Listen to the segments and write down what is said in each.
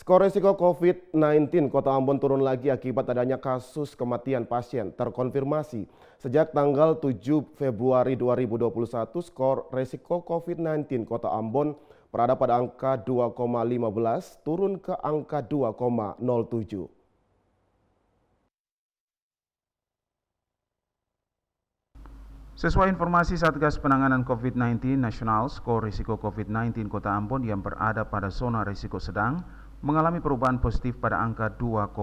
Skor risiko COVID-19 Kota Ambon turun lagi akibat adanya kasus kematian pasien terkonfirmasi. Sejak tanggal 7 Februari 2021, skor risiko COVID-19 Kota Ambon berada pada angka 2,15 turun ke angka 2,07. Sesuai informasi Satgas Penanganan COVID-19 Nasional, skor risiko COVID-19 Kota Ambon yang berada pada zona risiko sedang mengalami perubahan positif pada angka 2,15.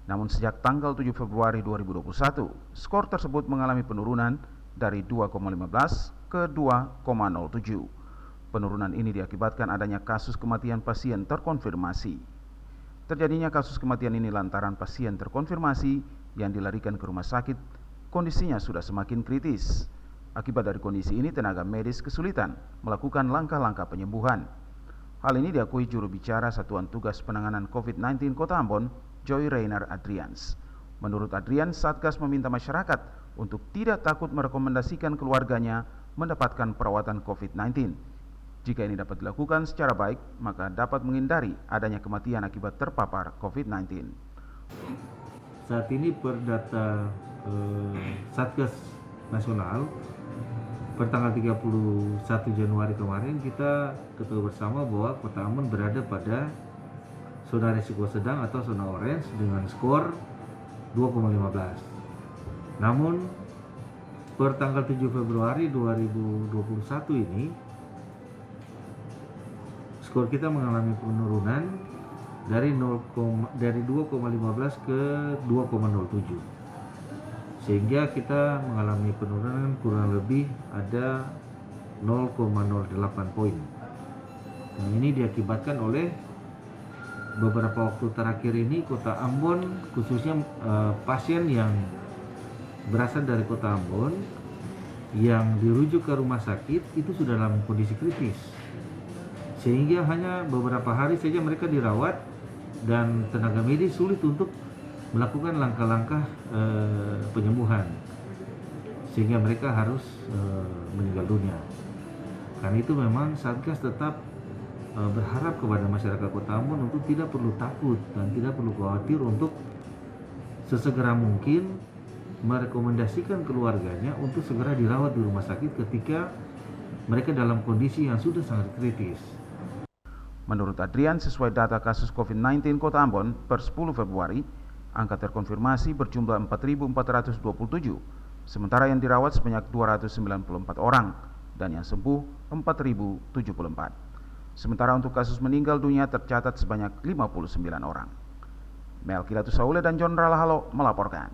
Namun sejak tanggal 7 Februari 2021, skor tersebut mengalami penurunan dari 2,15 ke 2,07. Penurunan ini diakibatkan adanya kasus kematian pasien terkonfirmasi. Terjadinya kasus kematian ini lantaran pasien terkonfirmasi yang dilarikan ke rumah sakit kondisinya sudah semakin kritis. Akibat dari kondisi ini, tenaga medis kesulitan melakukan langkah-langkah penyembuhan. Hal ini diakui juru bicara Satuan Tugas Penanganan COVID-19 Kota Ambon, Joy Reiner Adrians. Menurut Adrians, Satgas meminta masyarakat untuk tidak takut merekomendasikan keluarganya mendapatkan perawatan COVID-19. Jika ini dapat dilakukan secara baik, maka dapat menghindari adanya kematian akibat terpapar COVID-19. Saat ini per data Satgas Nasional per tanggal 31 Januari kemarin kita ketahui bersama bahwa Kota Ambon berada pada zona risiko sedang atau zona orange dengan skor 2,15. Namun per tanggal 7 Februari 2021 ini skor kita mengalami penurunan dari 2,15 ke 2,07. Sehingga kita mengalami penurunan kurang lebih ada 0,08 poin. Nah, ini diakibatkan oleh beberapa waktu terakhir ini Kota Ambon, khususnya pasien yang berasal dari Kota Ambon yang dirujuk ke rumah sakit itu sudah dalam kondisi kritis. Sehingga hanya beberapa hari saja mereka dirawat dan tenaga medis sulit untuk melakukan langkah-langkah penyembuhan sehingga mereka harus meninggal dunia. Karena itu memang Satgas tetap berharap kepada masyarakat Kota Ambon untuk tidak perlu takut dan tidak perlu khawatir untuk sesegera mungkin merekomendasikan keluarganya untuk segera dirawat di rumah sakit ketika mereka dalam kondisi yang sudah sangat kritis. Menurut Adrian, sesuai data kasus COVID-19 Kota Ambon per 10 Februari, angka terkonfirmasi berjumlah 4.427, sementara yang dirawat sebanyak 294 orang dan yang sembuh 4.074. Sementara untuk kasus meninggal dunia tercatat sebanyak 59 orang. Melkilatus Saule dan John Ralahalo melaporkan.